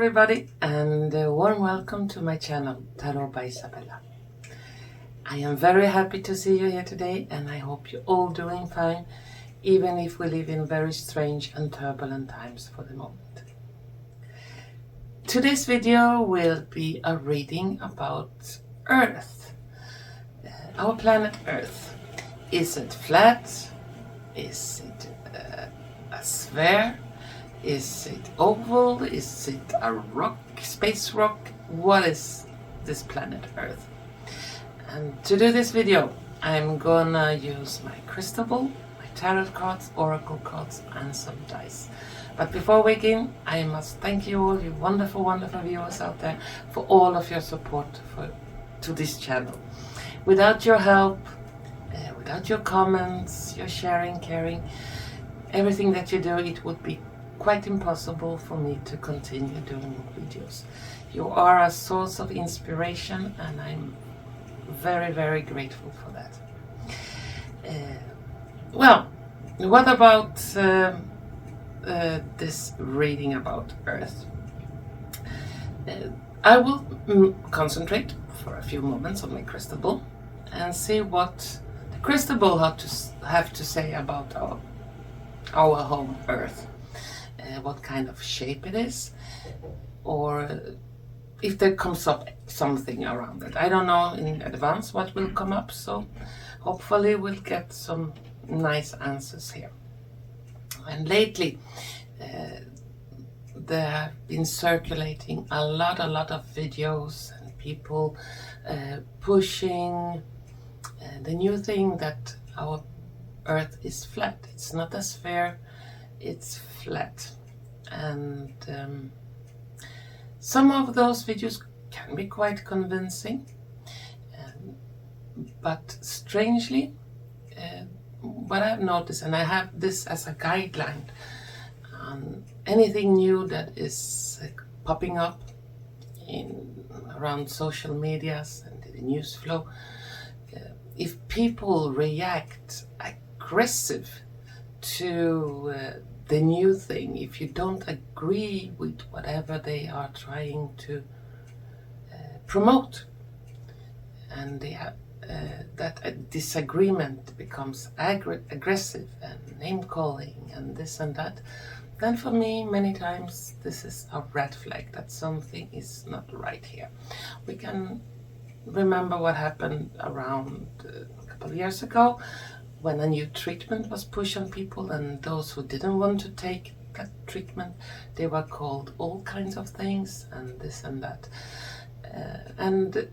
everybody, and a warm welcome to my channel, Tarot by Izabela. I am very happy to see you here today, and I hope you're all doing fine, even if we live in very strange and turbulent times for the moment. Today's video will be a reading about Earth, our planet Earth. Is it flat? Is it a sphere? Is it oval? Is it a rock, space rock? What is this planet Earth? And to do this video, I'm gonna use my crystal ball, my tarot cards, oracle cards, and some dice. But before we begin, I must thank you all, you wonderful, wonderful viewers out there, for all of your support to this channel. Without your help, without your comments, your sharing, caring, everything that you do, it would be quite impossible for me to continue doing videos. You are a source of inspiration, and I'm very, very grateful for that. Well, what about this reading about Earth? I will concentrate for a few moments on my crystal ball and see what the crystal ball have to say about our home Earth. What kind of shape it is, or if there comes up something around it. I don't know in advance what will come up, so hopefully we'll get some nice answers here. And lately there have been circulating a lot of videos and people pushing the new thing that our Earth is flat. It's not a sphere, it's flat. And some of those videos can be quite convincing, but strangely, what I've noticed, and I have this as a guideline, anything new that is popping up around social medias and the news flow, if people react aggressive to the new thing, if you don't agree with whatever they are trying to promote, and they have, that a disagreement becomes aggressive and name calling and this and that, then for me many times this is a red flag that something is not right here. We can remember what happened around a couple of years ago, when a new treatment was pushed on people, and those who didn't want to take that treatment, they were called all kinds of things and this and that. And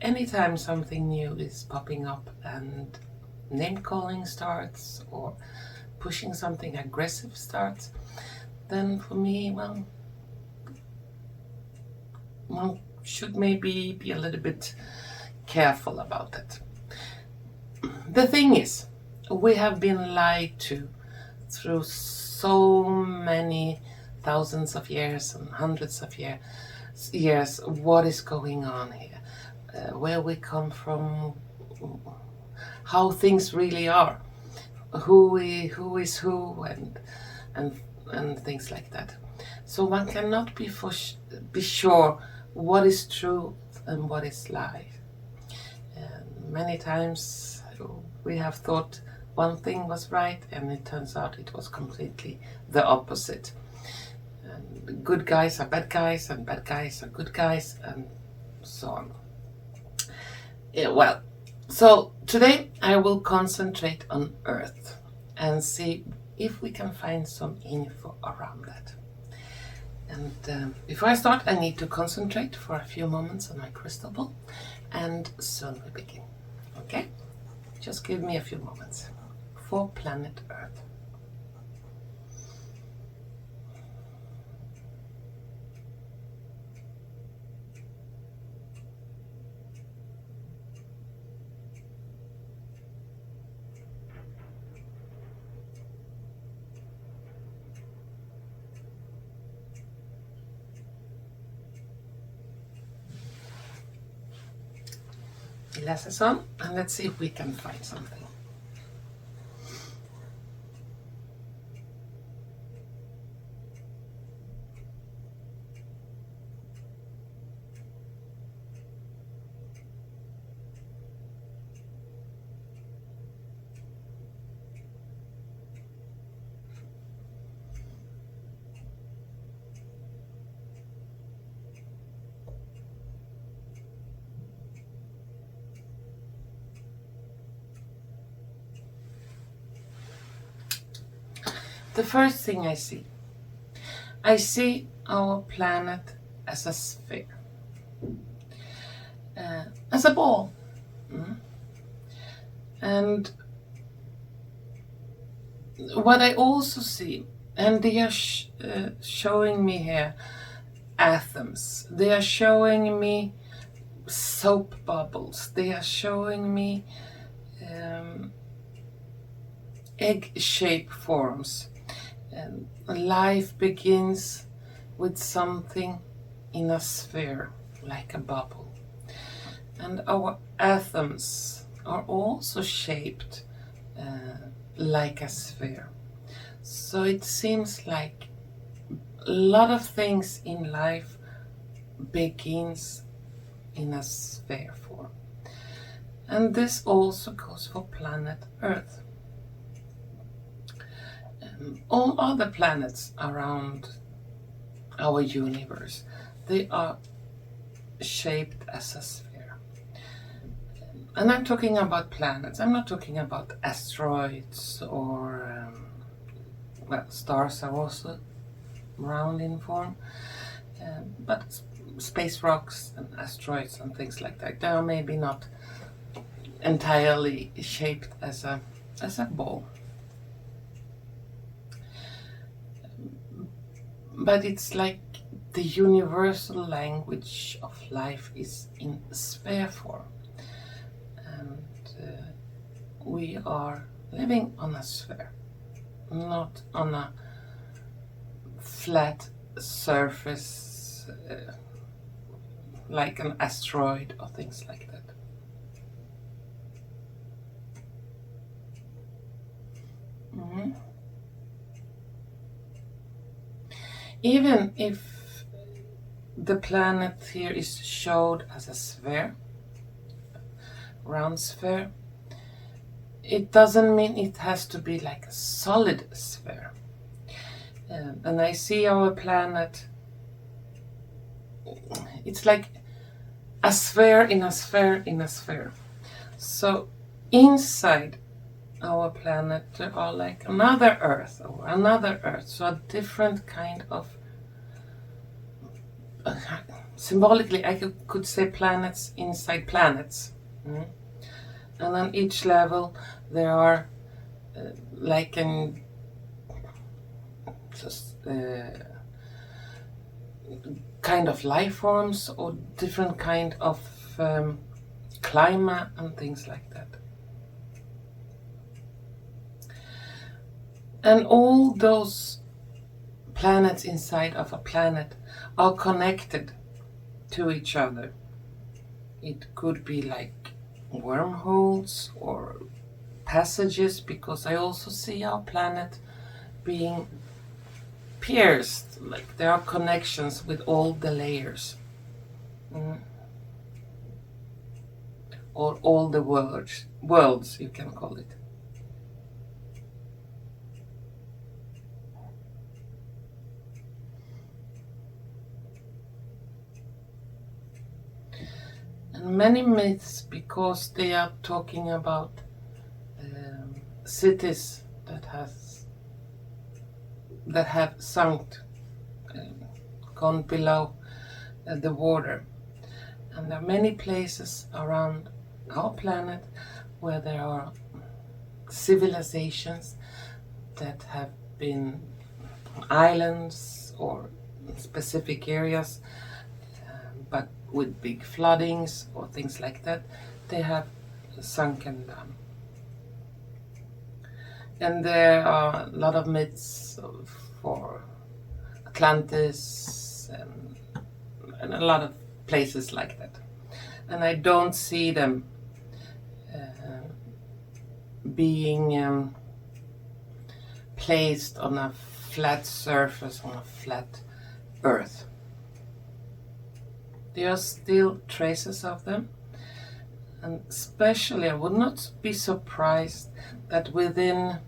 anytime something new is popping up and name calling starts, or pushing something aggressive starts, then for me, well, one should maybe be a little bit careful about it. The thing is, we have been lied to through so many thousands of years and hundreds of years what is going on here, where we come from, how things really are, who is who, and things like that. So one cannot be sure what is truth and what is lie. And many times we have thought one thing was right, and it turns out it was completely the opposite. And good guys are bad guys, and bad guys are good guys, and so on. Yeah, well, so today I will concentrate on Earth and see if we can find some info around that. And before I start, I need to concentrate for a few moments on my crystal ball, and soon we begin. Okay? Just give me a few moments. For planet Earth. Glasses on, and let's see if we can find something. the first thing I see our planet as a sphere, as a ball. And what I also see, and they are showing me here atoms, they are showing me soap bubbles, they are showing me egg-shaped forms. Life begins with something in a sphere, like a bubble. And our atoms are also shaped like a sphere. So it seems like a lot of things in life begins in a sphere form. And this also goes for planet Earth. All other planets around our universe, they are shaped as a sphere. And I'm talking about planets. I'm not talking about asteroids or well, stars are also round in form, but space rocks and asteroids and things like that, they are maybe not entirely shaped as a ball. But it's like the universal language of life is in sphere form. And we are living on a sphere, not on a flat surface like an asteroid or things like that. Even if the planet here is showed as a sphere, round sphere, it doesn't mean it has to be like a solid sphere. And I see our planet, it's like a sphere in a sphere in a sphere. So inside our planet there are like another Earth or another Earth, so a different kind of symbolically I could say planets inside planets. And on each level there are like an kind of life forms or different kind of climate and things like that. And all those planets inside of a planet are connected to each other. It could be like wormholes or passages, because I also see our planet being pierced, like there are connections with all the layers. Or all the worlds, you can call it. And many myths, because they are talking about cities that have sunk, gone below the water. And there are many places around our planet where there are civilizations that have been islands or specific areas, but with big floodings or things like that, they have sunken down. And there are a lot of myths for Atlantis and a lot of places like that. And I don't see them being placed on a flat surface, on a flat earth. There are still traces of them, and especially I would not be surprised that within,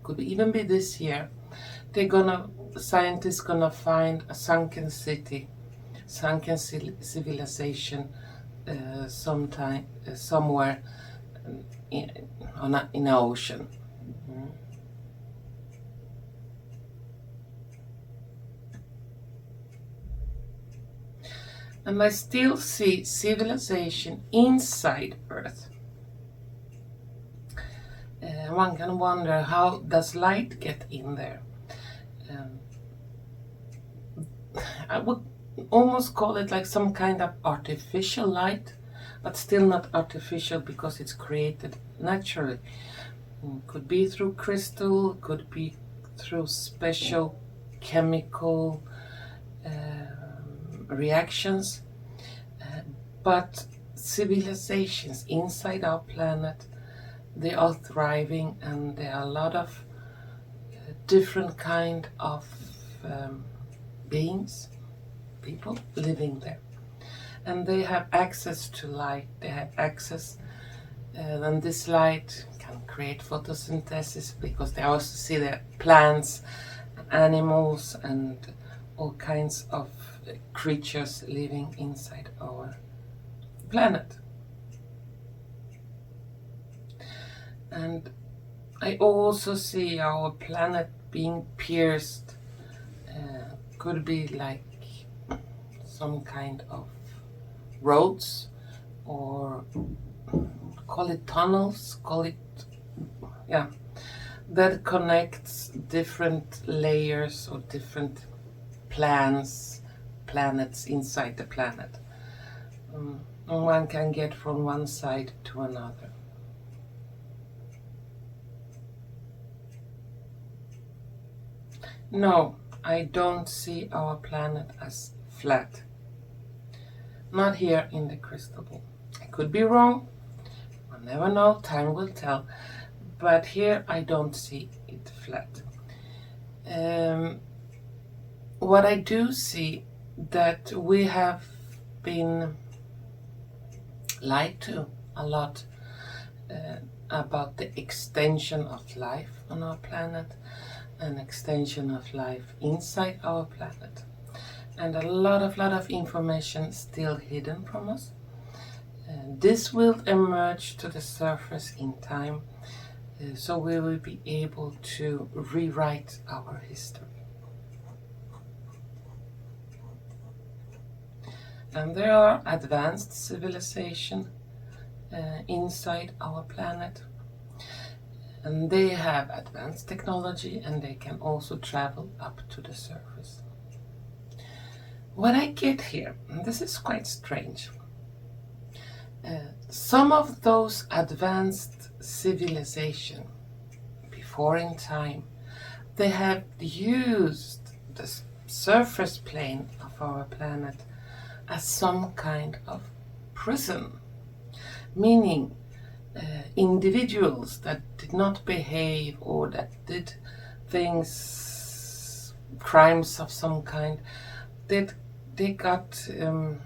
could even be this year, scientists gonna find a sunken city, sunken civilization somewhere in the ocean. And I still see civilization inside Earth. One can wonder, how does light get in there? I would almost call it like some kind of artificial light, but still not artificial because it's created naturally. Could be through crystal, could be through special chemical reactions, but civilizations inside our planet, they are thriving, and there are a lot of different kind of beings, people living there, and they have access to light. They have access, and this light can create photosynthesis, because they also see the plants, animals, and all kinds of creatures living inside our planet. And I also see our planet being pierced. Could be like some kind of roads, or call it tunnels, call it, yeah, that connects different layers or different planets inside the planet. And one can get from one side to another. No, I don't see our planet as flat. Not here in the crystal ball. I could be wrong. I'll never know. Time will tell. But here I don't see it flat. What I do see, that we have been lied to a lot about the extension of life on our planet, an extension of life inside our planet, and a lot of information still hidden from us. This will emerge to the surface in time, so we will be able to rewrite our history. And there are advanced civilization inside our planet, and they have advanced technology, and they can also travel up to the surface. What I get here, and this is quite strange, some of those advanced civilization before in time, they have used the surface plane of our planet as some kind of prison, meaning individuals that did not behave, or that did things, crimes of some kind, they got a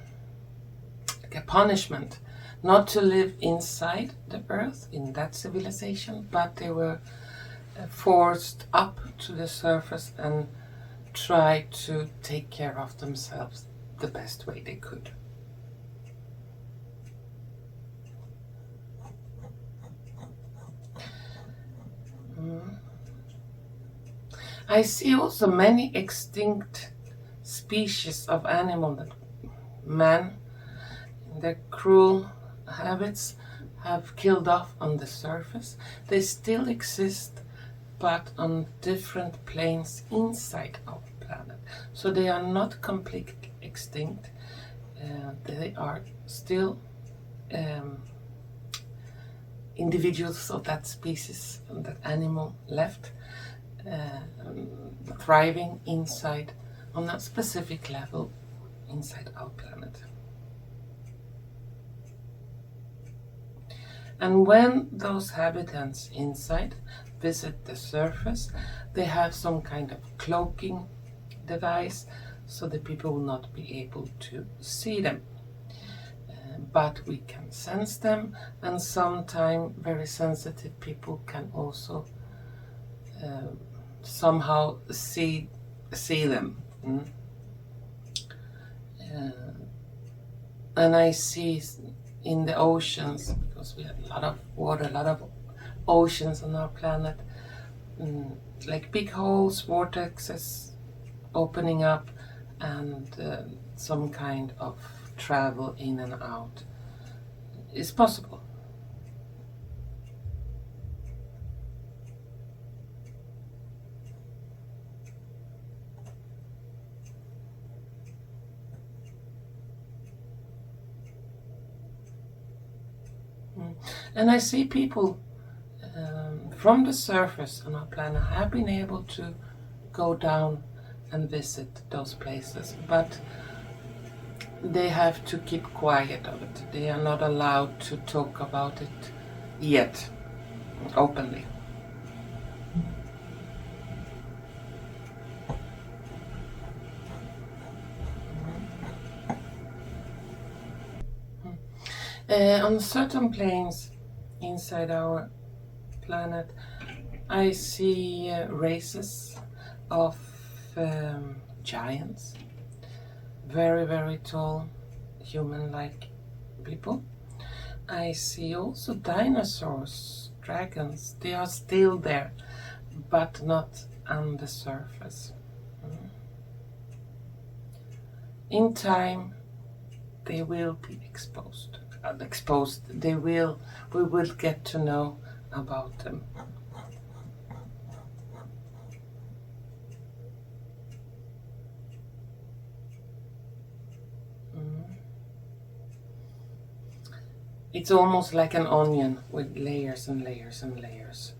punishment not to live inside the earth in that civilization, but they were forced up to the surface and try to take care of themselves the best way they could. I see also many extinct species of animal that man, in their cruel habits, have killed off on the surface. They still exist, but on different planes inside our planet. So they are not completely extinct. They are still individuals of that species, that animal left, thriving inside, on a specific level, inside our planet. And when those habitants inside visit the surface, they have some kind of cloaking device, so the people will not be able to see them. But we can sense them, and sometimes very sensitive people can also somehow see them. And I see in the oceans, because we have a lot of water, a lot of oceans on our planet, like big holes, vortexes opening up, and some kind of travel in and out is possible. And I see people from the surface on our planet have been able to go down and visit those places, but they have to keep quiet of it. They are not allowed to talk about it yet, openly. On certain planes inside our planet, I see races of giants, very, very tall, human-like people. I see also dinosaurs, dragons. They are still there, but not on the surface. In time, they will be exposed. We will get to know about them. It's almost like an onion with layers and layers and layers.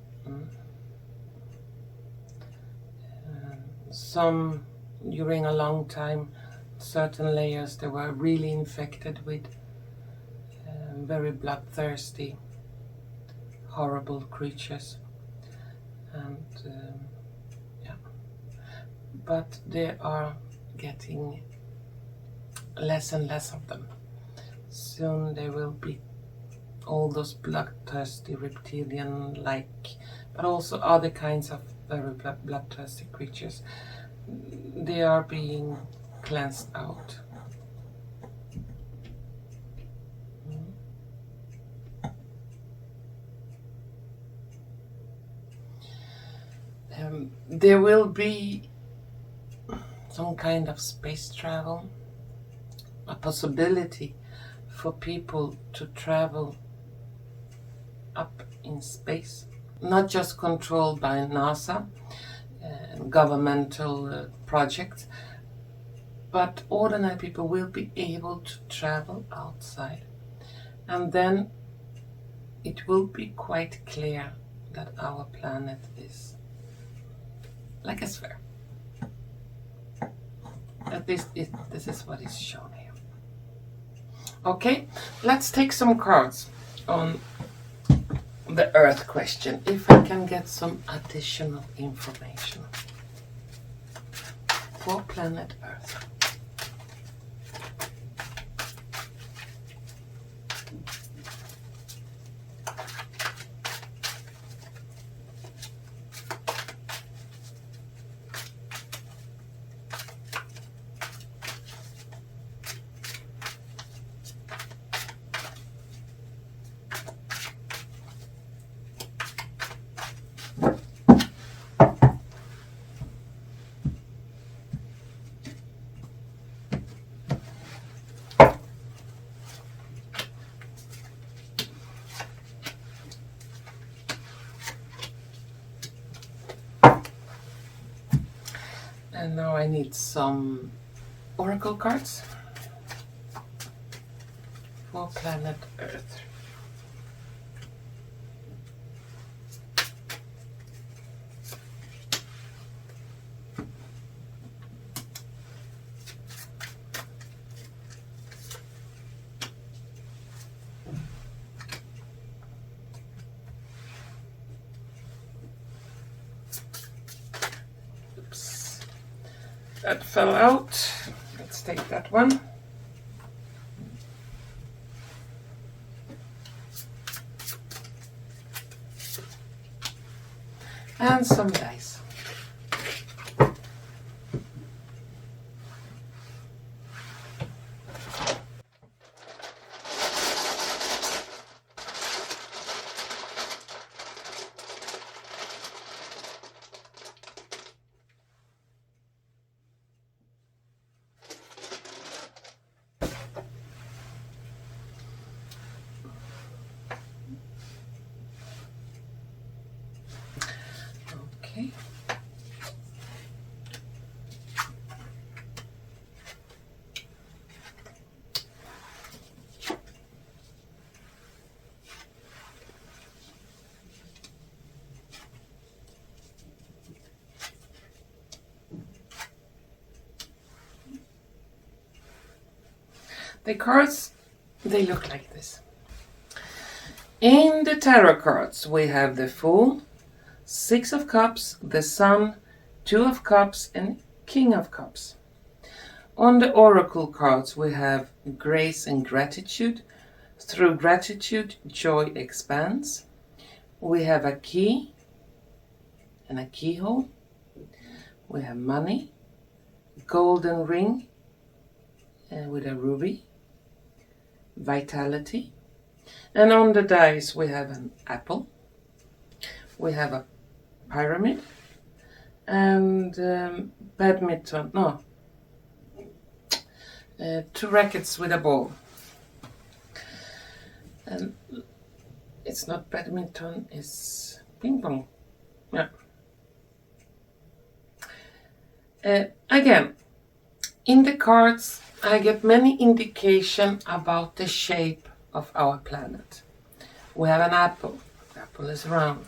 Some, during a long time, certain layers, they were really infected with very bloodthirsty, horrible creatures. And yeah, but there are getting less and less of them. Soon there will be all those bloodthirsty reptilian-like, but also other kinds of very bloodthirsty creatures. They are being cleansed out. There will be some kind of space travel, a possibility for people to travel up in space, not just controlled by NASA and governmental projects, but ordinary people will be able to travel outside. And then it will be quite clear that our planet is like a sphere. At least this is what is shown here. Okay, let's take some cards on the Earth question, if I can get some additional information for planet Earth. And now I need some Oracle cards for planet Earth. That fell out. Let's take that one. And some dice. The cards, they look like this. In the tarot cards, we have the Fool, Six of Cups, the Sun, Two of Cups, and King of Cups. On the Oracle cards, we have Grace and Gratitude. Through gratitude, joy expands. We have a key and a keyhole. We have money, golden ring with a ruby, vitality. And on the dice, we have an apple. We have a pyramid and badminton. No. 2 rackets with a ball. And it's not badminton, it's ping pong. Yeah. Again, in the cards, I get many indication about the shape of our planet. We have an apple. The apple is round.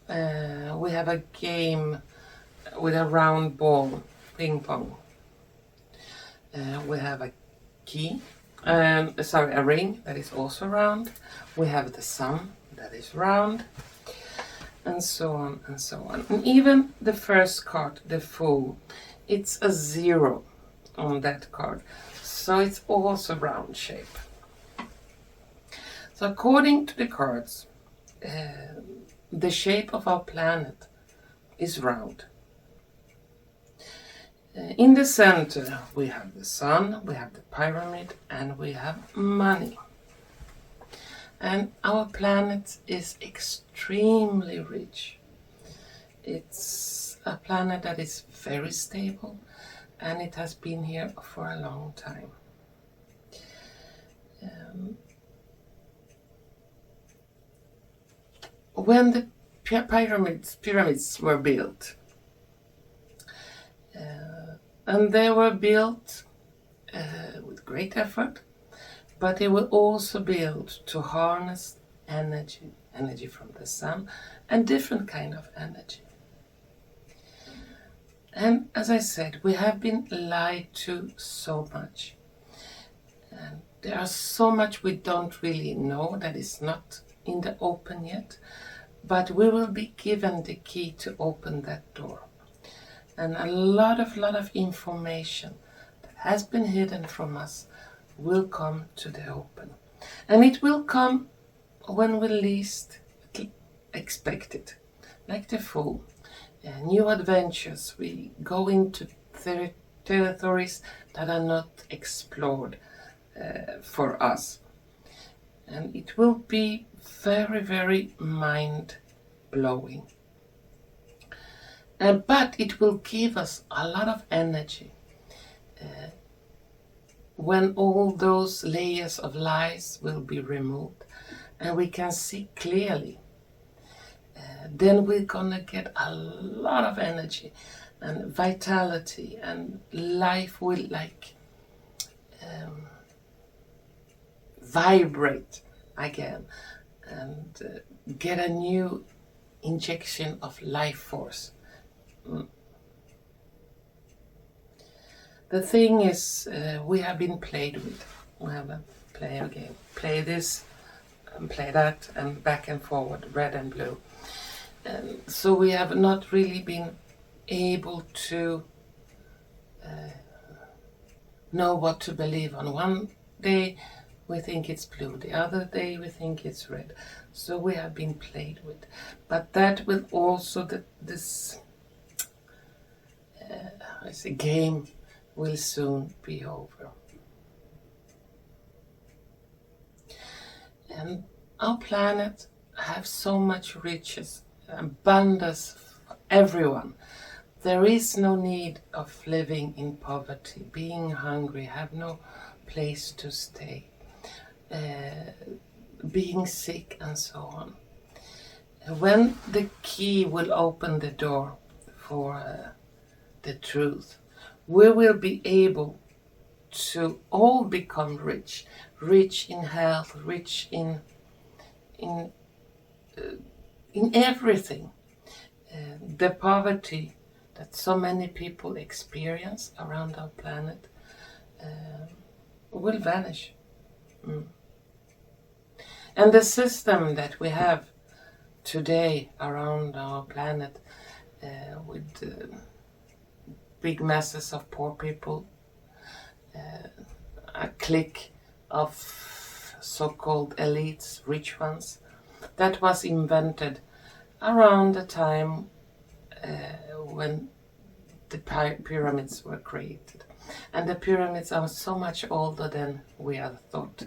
We have a game with a round ball, ping pong. We have a key, a ring that is also round. We have the sun that is round, and so on and so on. And even the first card, the Fool, it's a 0 on that card, so it's also round shape. So according to the cards, the shape of our planet is round. In the center, we have the sun, we have the pyramid, and we have money. And our planet is extremely rich. It's a planet that is very stable, and it has been here for a long time. When the pyramids were built, and they were built with great effort, but they were also built to harness energy from the sun, and different kind of energy. And as I said, we have been lied to so much. And there are so much we don't really know that is not in the open yet, but we will be given the key to open that door. And a lot of information that has been hidden from us will come to the open. And it will come when we least expect it. Like the Fool. New adventures. We go into territories that are not explored for us. And it will be very, very mind-blowing. But it will give us a lot of energy when all those layers of lies will be removed and we can see clearly. Then we're gonna get a lot of energy and vitality, and life will vibrate again and get a new injection of life force. The thing is, we have been played with. We have a player game. Play this and play that and back and forward, red and blue. And so we have not really been able to know what to believe on. One day we think it's blue, the other day we think it's red. So we have been played with. But that will also, this game will soon be over. And our planet has so much riches, abundance for everyone. There is no need of living in poverty, being hungry, have no place to stay, being sick and so on. When the key will open the door for the truth, we will be able to all become rich in health, rich in everything. The poverty that so many people experience around our planet will vanish. And the system that we have today around our planet, with big masses of poor people, a clique of so-called elites, rich ones, that was invented around the time when the pyramids were created. And the pyramids are so much older than we have thought.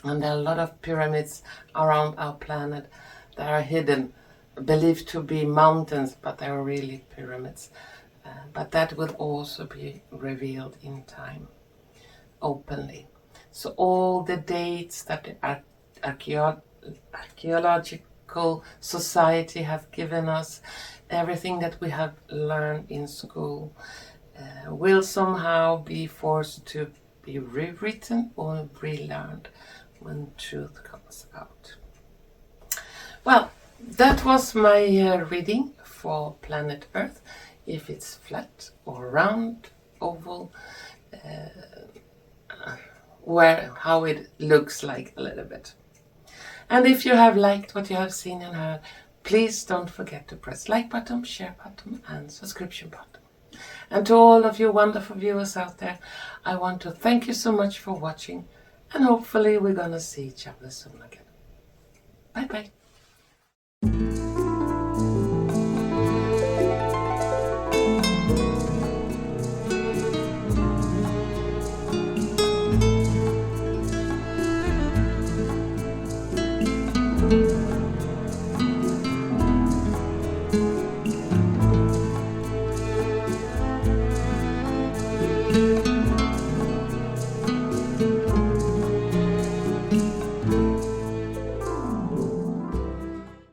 And there are a lot of pyramids around our planet that are hidden, believed to be mountains, but they are really pyramids. But that will also be revealed in time, openly. So all the dates that the archaeological society have given us, everything that we have learned in school, will somehow be forced to be rewritten or relearned when truth comes out. Well, that was my reading for planet Earth. If it's flat or round, oval, how it looks like a little bit. And if you have liked what you have seen and heard, please don't forget to press like button, share button and subscription button. And to all of you wonderful viewers out there, I want to thank you so much for watching, and hopefully we're gonna see each other soon again. Bye bye.